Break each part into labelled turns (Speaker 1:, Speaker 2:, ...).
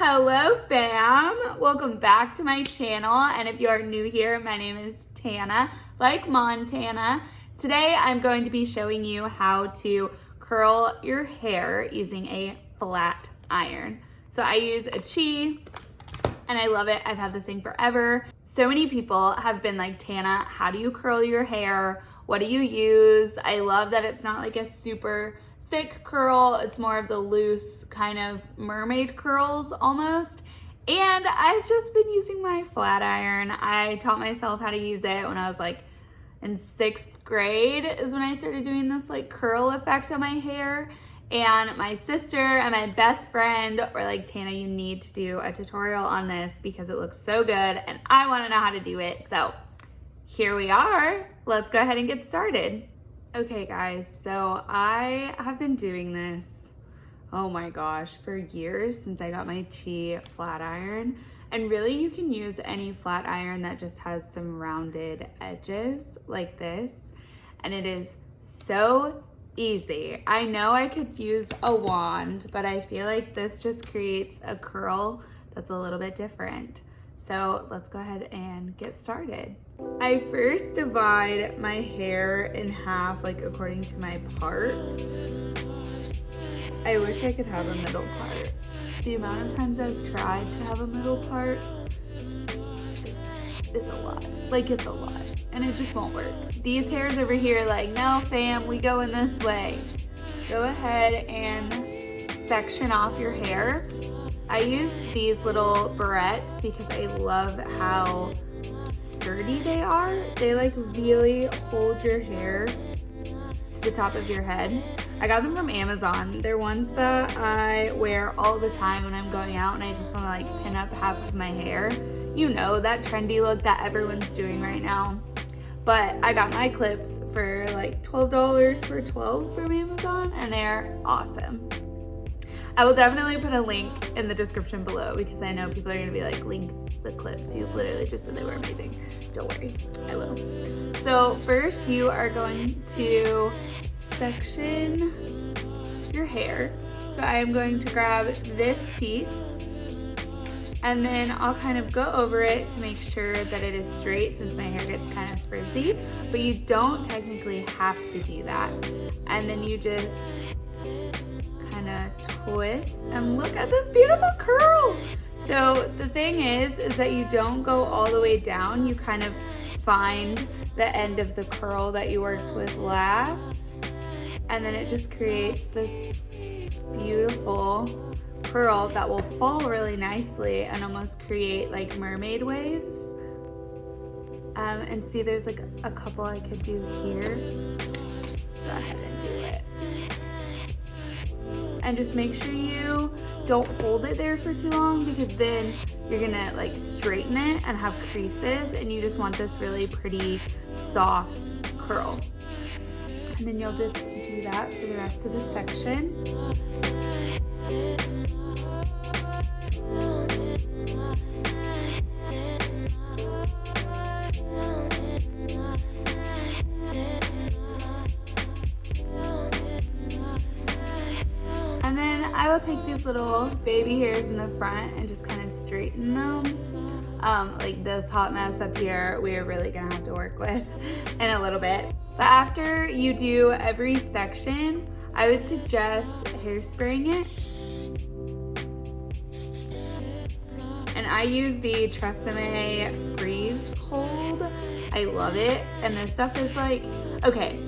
Speaker 1: Hello fam, welcome back to my channel, and if you are new here, my name is Tana, like Montana. Today I'm going to be showing you how to curl your hair using a flat iron. So I use a Chi and I love it. I've had this thing forever. So many people have been like, Tana, how do you curl your hair? What do you use? I love that it's not like a super thick curl. It's more of the loose kind of mermaid curls almost. And I've just been using my flat iron. I taught myself how to use it when I was like in 6th grade is when I started doing this like curl effect on my hair. And my sister and my best friend were like, Tana, you need to do a tutorial on this because it looks so good and I want to know how to do it. So here we are. Let's go ahead and get started. Okay guys, so I have been doing this, oh my gosh, for years since I got my Chi flat iron. And really you can use any flat iron that just has some rounded edges like this. And it is so easy. I know I could use a wand, but I feel like this just creates a curl that's a little bit different. So let's go ahead and get started. I first divide my hair in half, like according to my part. I wish I could have a middle part. The amount of times I've tried to have a middle part is a lot. Like, it's a lot. And it just won't work. These hairs over here, like, no fam, we go in this way. Go ahead and section off your hair. I use these little barrettes because I love how sturdy they are. They like really hold your hair to the top of your head. I got them from Amazon. They're ones that I wear all the time when I'm going out and I just want to like pin up half of my hair. You know, that trendy look that everyone's doing right now. But I got my clips for like $12 for 12 from Amazon and they're awesome. I will definitely put a link in the description below because I know people are gonna be like, link the clips. You literally just said they were amazing. Don't worry, I will. So first you are going to section your hair. So I am going to grab this piece and then I'll kind of go over it to make sure that it is straight since my hair gets kind of frizzy, but you don't technically have to do that. And then you just kind of twist and look at this beautiful curl. So the thing is that you don't go all the way down. You kind of find the end of the curl that you worked with last. And then it just creates this beautiful curl that will fall really nicely and almost create like mermaid waves. And see, there's like a couple I could do here. Let's go ahead and do it. And just make sure you don't hold it there for too long because then you're gonna like straighten it and have creases and you just want this really pretty soft curl. And then you'll just do that for the rest of the section. And then I will take these little baby hairs in the front and just kind of straighten them. Like this hot mess up here, we are really gonna have to work with in a little bit. But after you do every section, I would suggest hairspraying it. And I use the Tresemme Freeze Hold. I love it. And this stuff is like, okay,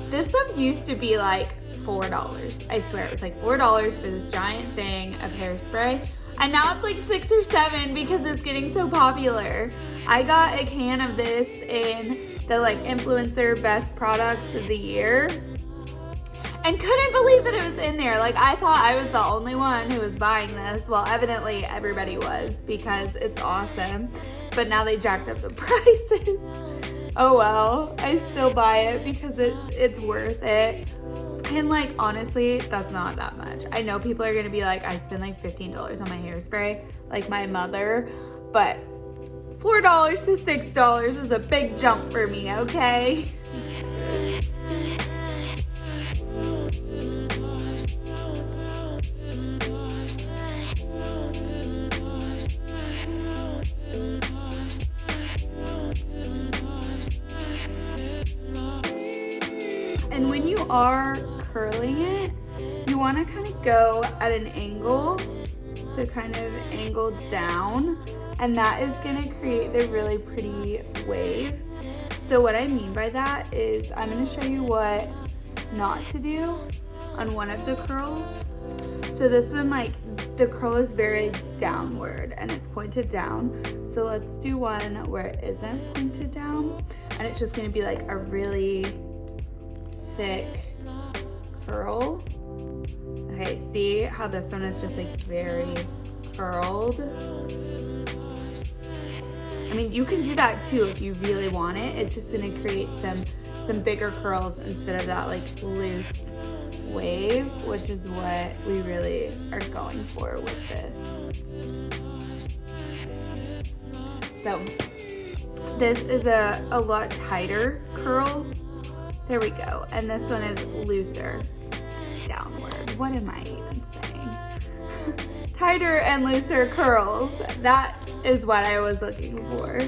Speaker 1: this stuff used to be like $4. I swear it was like $4 for this giant thing of hairspray. And now it's like $6 or $7 because it's getting so popular. I got a can of this in the like influencer best products of the year and couldn't believe that it was in there. Like, I thought I was the only one who was buying this. Well, evidently everybody was because it's awesome. But now they jacked up the prices. Oh well, I still buy it because it's worth it. And like, honestly, that's not that much. I know people are gonna be like, I spend like $15 on my hairspray, like my mother, but $4 to $6 is a big jump for me, okay? And when you are curling it, you want to kind of go at an angle, so kind of angled down, and that is going to create the really pretty wave. So what I mean by that is I'm going to show you what not to do on one of the curls. So this one, like, the curl is very downward and it's pointed down. So let's do one where it isn't pointed down, and it's just going to be like a really thick curl. Okay, see how this one is just like very curled? I mean, you can do that too if you really want it. It's just gonna create some bigger curls instead of that like loose wave, which is what we really are going for with this. So this is a lot tighter curl. There we go. And this one is looser downward. What am I even saying? Tighter and looser curls. That is what I was looking for.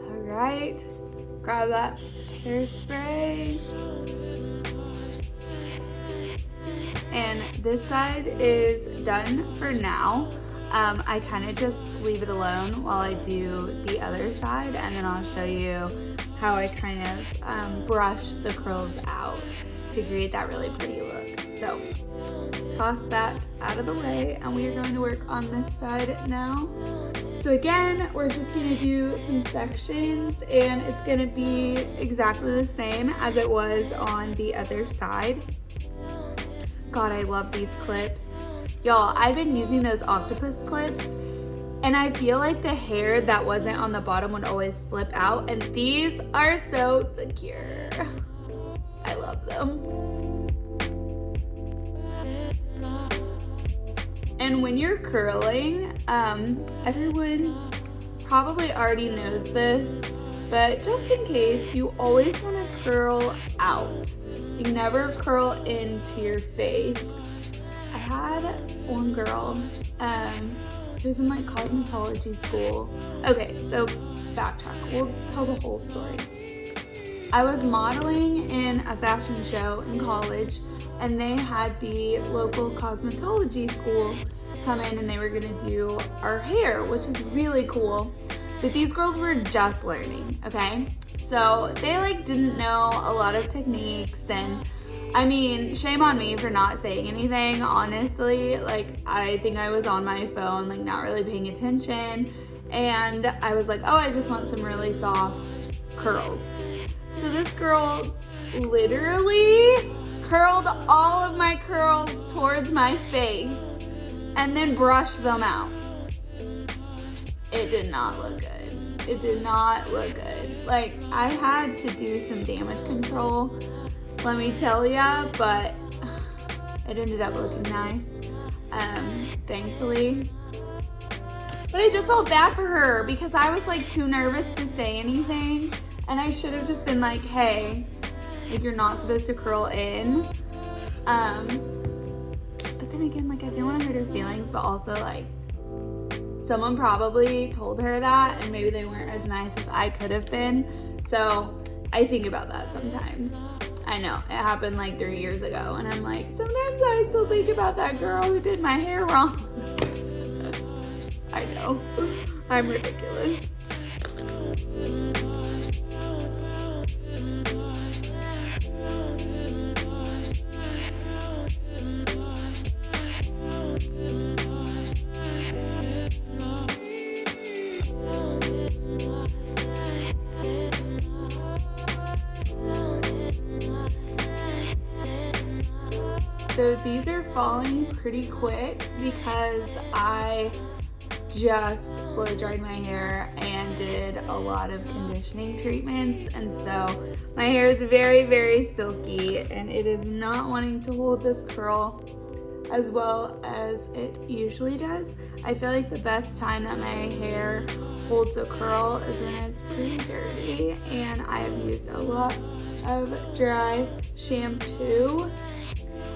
Speaker 1: All right, grab that hairspray. And this side is done for now. I kind of just leave it alone while I do the other side, and then I'll show you how I kind of brush the curls out to create that really pretty look. So toss that out of the way, and we are going to work on this side now. So again, we're just going to do some sections, and it's going to be exactly the same as it was on the other side. God, I love these clips. Y'all, I've been using those octopus clips, and I feel like the hair that wasn't on the bottom would always slip out, and these are so secure. I love them. And when you're curling, everyone probably already knows this, but just in case, you always want to curl out. You never curl into your face. I had one girl, she was in like cosmetology school. Okay, so backtrack, we'll tell the whole story. I was modeling in a fashion show in college, and they had the local cosmetology school come in, and they were gonna do our hair, which is really cool. But these girls were just learning, okay? So they like didn't know a lot of techniques, and I mean, shame on me for not saying anything, honestly. Like, I think I was on my phone, like not really paying attention. And I was like, oh, I just want some really soft curls. So this girl literally curled all of my curls towards my face and then brushed them out. It did not look good. It did not look good. Like, I had to do some damage control, let me tell ya, but it ended up looking nice, thankfully. But I just felt bad for her because I was like too nervous to say anything, and I should have just been like, hey, like, you're not supposed to curl in. But then again, like, I didn't want to hurt her feelings, but also like someone probably told her that, and maybe they weren't as nice as I could have been. So I think about that sometimes. I know, it happened like 3 years ago, and I'm like, sometimes I still think about that girl who did my hair wrong. I know, I'm ridiculous. So these are falling pretty quick because I just blow dried my hair and did a lot of conditioning treatments, and so my hair is very, very silky, and it is not wanting to hold this curl as well as it usually does. I feel like the best time that my hair holds a curl is when it's pretty dirty, and I have used a lot of dry shampoo.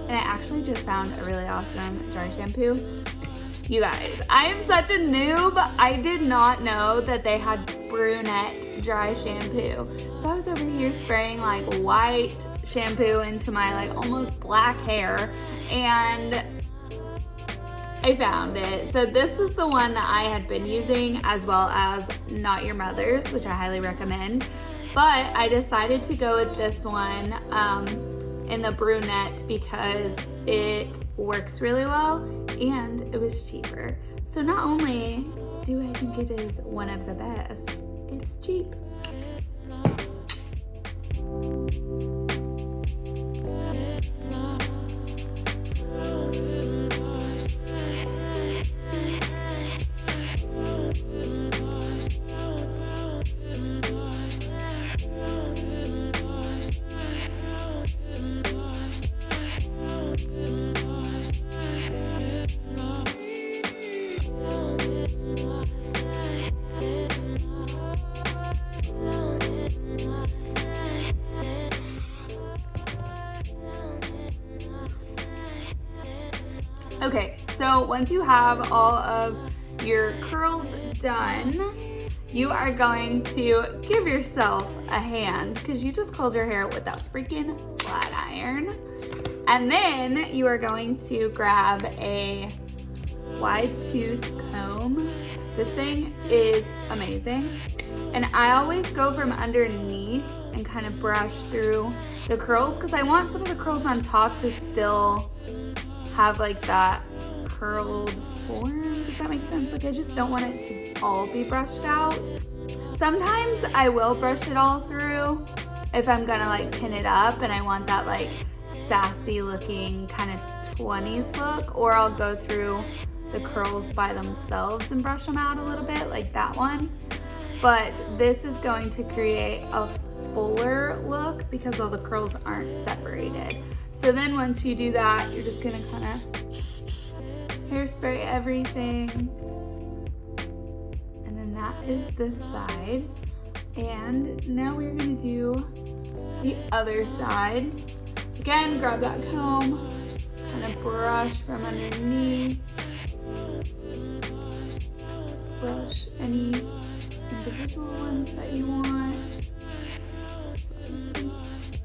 Speaker 1: And I actually just found a really awesome dry shampoo. You guys, I am such a noob. I did not know that they had brunette dry shampoo. So I was over here spraying like white shampoo into my like almost black hair, and I found it. So this is the one that I had been using, as well as Not Your Mother's, which I highly recommend. But I decided to go with this one in the brunette because it works really well and it was cheaper. So not only do I think it is one of the best, it's cheap. Okay, so once you have all of your curls done, you are going to give yourself a hand because you just curled your hair with a freaking flat iron. And then you are going to grab a wide tooth comb. This thing is amazing. And I always go from underneath and kind of brush through the curls because I want some of the curls on top to still have like that curled form. Does that make sense? Like I just don't want it to all be brushed out. Sometimes I will brush it all through if I'm gonna like pin it up and I want that like sassy looking kind of 20s look, or I'll go through the curls by themselves and brush them out a little bit like that one. But this is going to create a fuller look because all the curls aren't separated. So then once you do that, you're just gonna kind of hairspray everything. And then that is this side. And now we're gonna do the other side. Again, grab that comb, kind of brush from underneath. Brush any individual ones that you want. So you can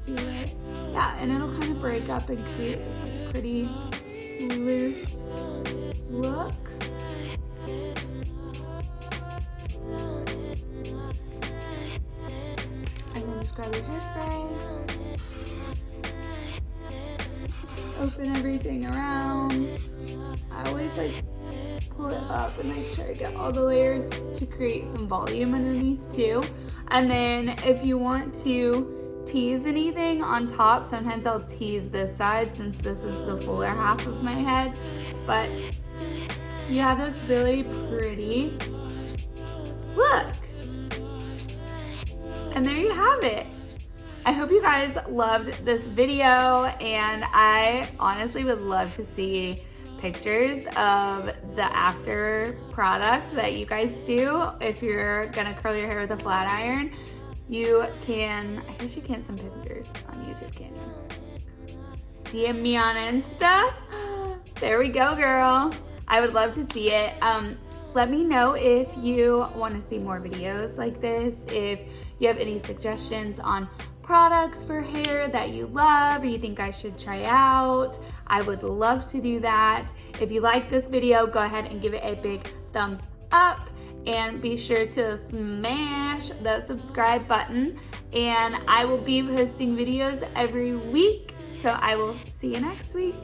Speaker 1: do it. Yeah, and it'll kind of break up and create this like pretty loose look. And then just grab your hairspray. Open everything around. I always like pull it up and make sure I get all the layers to create some volume underneath too. And then if you want to tease anything on top, sometimes I'll tease this side since this is the fuller half of my head. But you have this really pretty look. And there you have it. I hope you guys loved this video, and I honestly would love to see pictures of the after product that you guys do. If you're gonna curl your hair with a flat iron, you can, I guess you can't send pictures on YouTube, can you? DM me on Insta. There we go, girl. I would love to see it. Let me know if you want to see more videos like this, if you have any suggestions on products for hair that you love or you think I should try out. I would love to do that. If you like this video, go ahead and give it a big thumbs up and be sure to smash that subscribe button. And I will be posting videos every week, so I will see you next week.